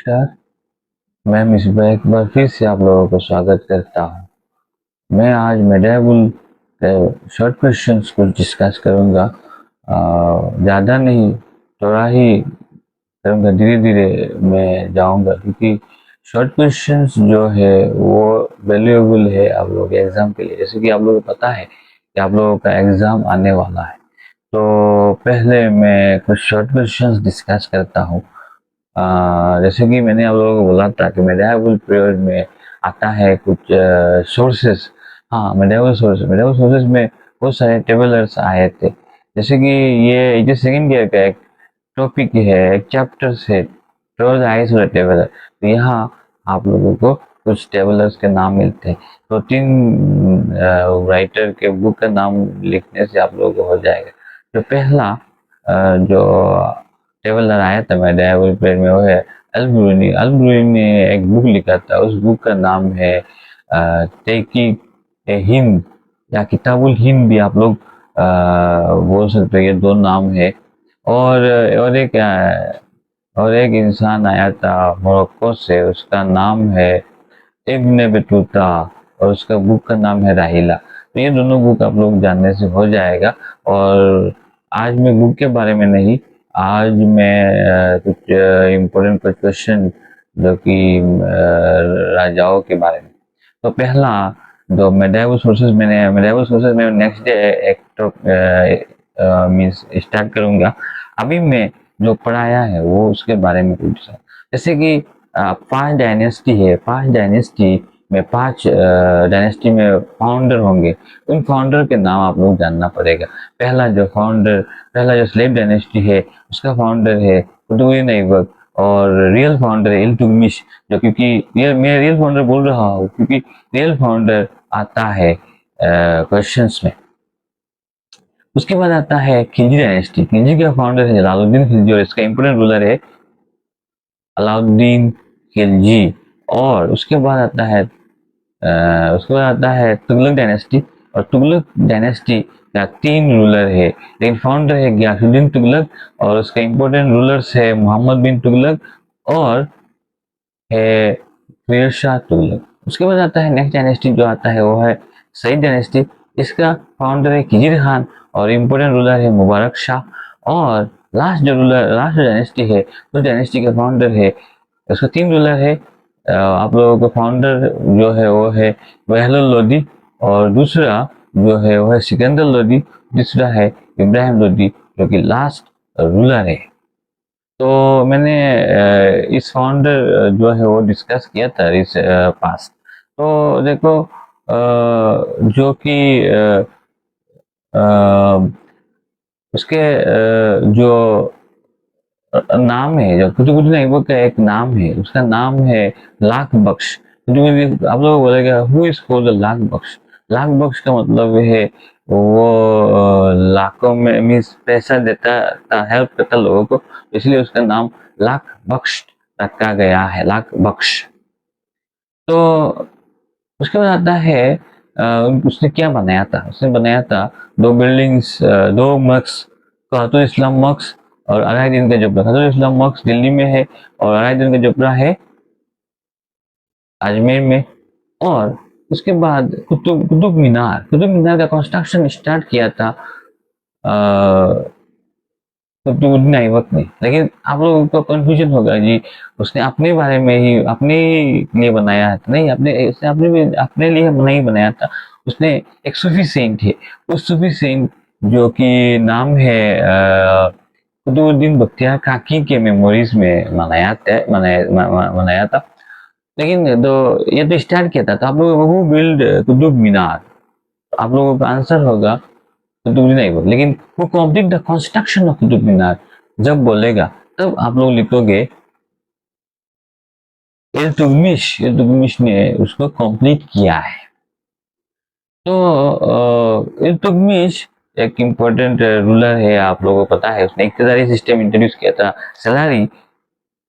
नमस्कार। मैं मिसबा एक बार फिर से आप लोगों को स्वागत करता हूँ। मैं आज मेडिएवल शॉर्ट क्वेश्चंस कुछ डिस्कस करूँगा। ज़्यादा नहीं, थोड़ा ही करूँगा, धीरे धीरे मैं जाऊँगा क्योंकि शॉर्ट क्वेश्चंस जो है वो वैल्यूएबल है आप लोगों के एग्ज़ाम के लिए। जैसे कि आप लोगों को पता है कि आप लोगों का एग्ज़ाम आने वाला है, तो पहले मैं कुछ शॉर्ट क्वेश्चंस डिस्कस करता हूँ। जैसे कि मैंने आप लोगों को बोला था कि मेडिएवल पीरियड में आता है कुछ सोर्सेस। हाँ, मेडिएवल सोर्सेस में बहुत सारे टेबलर्स आए थे। जैसे कि ये सेकंड ईयर का एक टॉपिक है, एक चैप्टर है, ट्वेल्थ आइज टेबलर। तो यहाँ आप लोगों को कुछ टेबलर्स के नाम मिलते हैं। तो तीन राइटर के बुक का नाम लिखने से आप लोगों को हो जाएगा। जो पहला जो टेबलर आया था मेडिएवल पीरियड में वो है अल-ब्रूनी। अल-ब्रूनी ने एक बुक लिखा था, उस बुक का नाम है तहकीक-ए-हिंद या किताबुल हिंद भी आप लोग बोल सकते हो। ये दो नाम है। और और एक और एक इंसान आया था मोरक्को से, उसका नाम है इब्न बतूता, और उसका बुक का नाम है राहिला। तो ये दोनों बुक आप लोग जानने से हो जाएगा। और आज मैं बुक के बारे में नहीं, आज मैं कुछ इम्पोर्टेंट कुछ क्वेश्चन जो कि राजाओं के बारे में। तो पहला जो मेडिएवल सोर्सेज में नेक्स्ट डे एक तो मीन्स स्टार्ट करूंगा। अभी मैं जो पढ़ाया है वो उसके बारे में कुछ, जैसे कि पांच डायनेस्टी है, पांच डायनेस्टी में पांच डायनेस्टी में फाउंडर होंगे। उन फाउंडर के नाम आप लोग जानना पड़ेगा। पहला जो स्लेव डायनेस्टी है उसका फाउंडर है कुतुबुद्दीन ऐबक, और रियल फाउंडर है इल्तुतमिश। जो क्योंकि मैं रियल फाउंडर बोल रहा हूँ क्योंकि रियल फाउंडर आता है क्वेश्चंस में। उसके बाद आता है खिलजी डायनेस्टी। खिलजी का फाउंडर है जलालुद्दीन खिलजी और इसका इंपोर्टेंट रूलर है अलाउद्दीन खिलजी। और उसके बाद आता है तुगलक डायनेस्टी। और तुगलक डायनेस्टी का तीन रूलर है, लेकिन फाउंडर है गयासुद्दीन तुगलक, और उसका इंपोर्टेंट रूलर्स है मोहम्मद बिन तुगलक और है फिर शाह तुगलक। उसके बाद आता है नेक्स्ट डायनेस्टी जो आता है वो है सईद डायनेस्टी। इसका फाउंडर है खिजिर खान और इम्पोर्टेंट रूलर है मुबारक शाह। और लास्ट डायनेस्टी है उस डायनेस्टी का फाउंडर है, उसका तीन रूलर है। आप लोगों का फाउंडर जो है वो है वहलुल लोदी, और दूसरा जो है वो है सिकंदर लोदी, तीसरा है इब्राहिम लोदी जो कि लास्ट रूलर है। तो मैंने इस फाउंडर जो है वो डिस्कस किया था इस पास। तो देखो जो कि उसके जो नाम है, जो कुतुबुद्दीन ऐबक का एक नाम है, उसका नाम है लाख बख्श। कुतुबुद्दीन, आप लोग बोलेगा हु इज कॉल्ड लाख बख्श। लाख बख्श का मतलब है वो लाखों में मीन्स पैसा देता था, हेल्प करता लोगों को, इसलिए उसका नाम लाख बख्श रखा गया है, लाख बख्श। तो उसके बाद आता है उसने क्या बनाया था। उसने बनाया था दो बिल्डिंग्स, दो मस्क, खातून इस्लाम मस्क और अलाउद्दीन का जोपड़ा। खातून इस्लाम मस्क दिल्ली में है और अलाउद्दीन का जोपड़ा है अजमेर में। और उसके बाद कुतुब मीनार का कंस्ट्रक्शन स्टार्ट किया था कुतुबुद्दीन ऐबक ने। लेकिन आप लोगों को कंफ्यूजन होगा जी, उसने अपने बारे में ही अपने लिए बनाया है? नहीं, अपने लिए नहीं बनाया था। उसने एक सूफी सेंट है, उस सूफी सेंट जो कि नाम है कुतुबुद्दीन बख्तियार काकी के मेमोरीज में मनाया था। लेकिन तो ये तो स्टार्ट किया था। तो आप लोग वो बिल्ड कुतुब मीनार, आप लोगों का आंसर होगा कुतुबुद्दीन ऐबक। लेकिन वो complete the construction of Qutub Minar जब बोलेगा तब आप लोग लिखोगे इल्तुतमिश ने उसको कंप्लीट किया है। तो इल्तुतमिश एक इम्पोर्टेंट रूलर है, आप लोगों को पता है। उसने इक्तदारी सिस्टम इंट्रोड्यूस किया था, salary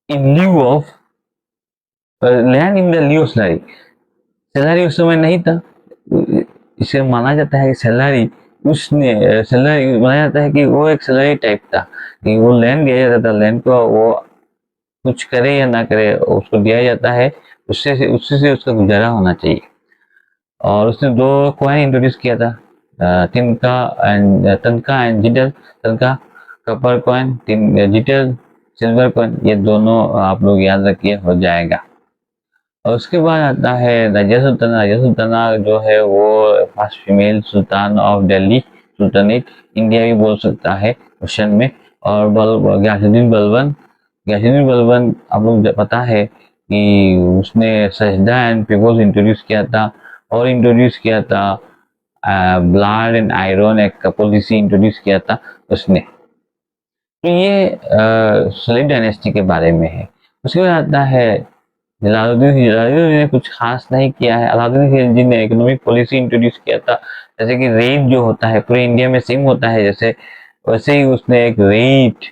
in lieu of land in the lieu of salary. Salary उस समय नहीं था, इसे माना जाता है कि सैलरी माना जाता है कि वो एक सैलरी टाइप था कि वो लैंड दिया जाता था, लैंड को वो कुछ करे या ना करे उसको दिया जाता है, उससे से उसका गुजारा होना चाहिए। और उसने दो कॉइन इंट्रोड्यूस किया था, तनका एंड जिटर। तनका copper coin, jitter silver coin, ये दोनों आप लोग याद रखिए, हो जाएगा। और उसके बाद आता है रजिया सुल्ताना। रजिया सुल्ताना जो है वो first female Sultan of Delhi sultanate, India भी बोल सकता है क्वेश्चन में। और गयासुद्दीन बलबन। गयासुद्दीन बलबन आप लोग पता है कि उसने सजदा एंड पिकोस इंट्रोड्यूस किया था, और इंट्रोड्यूस किया था ब्लड एंड आयरन एक पॉलिसी इंट्रोड्यूस किया था उसने। तो ये सलीब डायनेस्टी के बारे में है। उसके बाद आता है जलालुद्दीन। जलालुद्दीन ने कुछ खास नहीं किया है। अलाउद्दीन खिलजी ने इकोनॉमिक पॉलिसी इंट्रोड्यूस किया था, जैसे कि रेट जो होता है पूरे इंडिया में सेम होता है, जैसे वैसे ही उसने एक रेट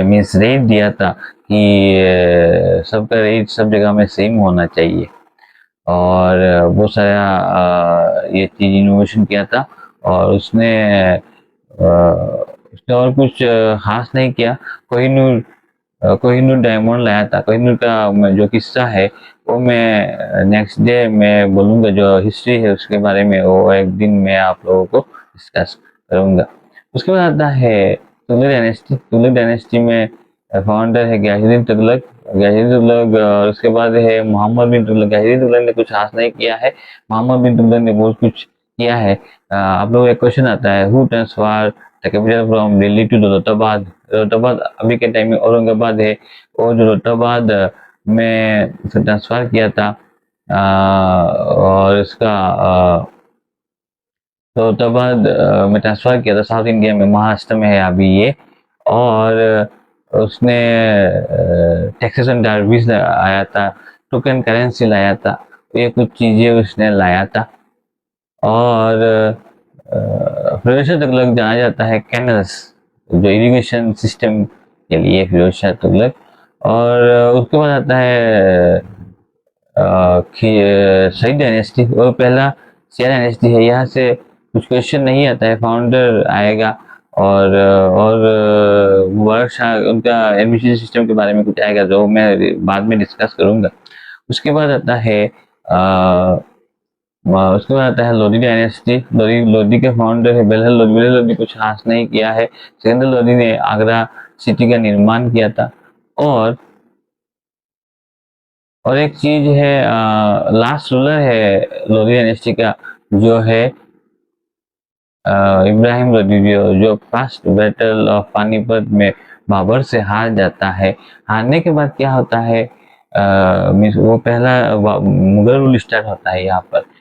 मीन्स रेट दिया था कि सबका रेट सब जगह में सेम होना चाहिए। और वो सारा ये चीज इनोवेशन किया था। और उसने और कुछ खास नहीं किया। कोहिनूर कोहिनूर डायमंड लाया था। कोहिनूर का जो किस्सा है वो मैं नेक्स्ट डे मैं बोलूँगा, जो हिस्ट्री है उसके बारे में वो एक दिन मैं आप लोगों को डिस्कस करूँगा। उसके बाद आता है तुगलक डायनेस्टी। तुगलक डायनेस्टी में फाउंडर है गयासुद्दीन तुगलक। गयासुद्दीन तुगलक, और उसके बाद है मोहम्मद बिन तुगलक। गयासुद्दीन तुगलक ने कुछ खास नहीं किया है, मोहम्मद बिन तुगलक ने बहुत कुछ किया है। आप लोग एक क्वेश्चन आता है, who transfer the capital from Delhi to Daulatabad. Daulatabad अभी के टाइम में औरंगाबाद है, और दौलताबाद में ट्रांसफर किया था। और इसका दौलताबाद में ट्रांसफर किया था साउथ इंडिया में, महाराष्ट्र में है अभी ये। और उसने टैक्सेशन डार्विस आया था, टोकन करेंसी लाया था, ये कुछ चीजें उसने लाया था। और फिरोज शाह तुगलक जाना जाता है कैनल्स, जो इरिगेशन सिस्टम के लिए फिरोज शाह तुगलक। और उसके बाद आता है शहीद डायनेस्टी, वो पहला शिया डायनेस्टी है। यहाँ से कुछ क्वेश्चन नहीं आता है, फाउंडर आएगा। और मुबारक शाह, उनका एडमिनिस्ट्रेशन सिस्टम के बारे में कुछ आएगा जो मैं बाद में डिस्कस करूंगा। उसके बाद आता है उसके बाद आता है लोधी डायनेस्टी। लोधी के फाउंडर है बेलहर लोधी। बेलहर लोधी कुछ खास नहीं किया है। सिकंदर लोधी ने आगरा सिटी का निर्माण किया था। और एक चीज है, लास्ट रूलर है लोधी डायनेस्टी का जो है इब्राहिम लोधी, जो फर्स्ट बैटल ऑफ पानीपत में बाबर से हार जाता है। हारने के बाद क्या होता है, वो पहला मुगल रूल स्टार्ट होता है यहाँ पर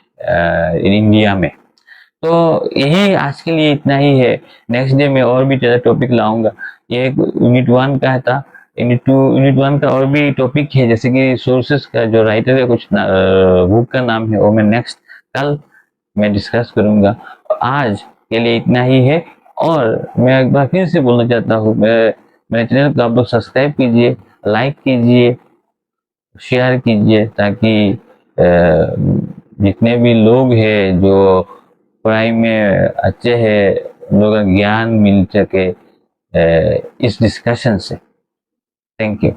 इंडिया में। तो यही आज के लिए इतना ही है। नेक्स्ट डे में और भी ज़्यादा टॉपिक लाऊंगा। ये एक यूनिट 1 का था। यूनिट 1 का और भी टॉपिक है, जैसे कि सोर्सेस का, जो राइटर का कुछ बुक का नाम है, वो मैं नेक्स्ट कल मैं डिस्कस करूंगा। आज के लिए इतना ही है। और मैं एक बार फिर से बोलना चाहता हूँ, मेरे चैनल को आप लोग सब्सक्राइब कीजिए, लाइक कीजिए, शेयर कीजिए, ताकि जितने भी लोग हैं जो पढ़ाई में अच्छे हैं, उन लोगों का ज्ञान मिल सके इस डिस्कशन से। Thank you.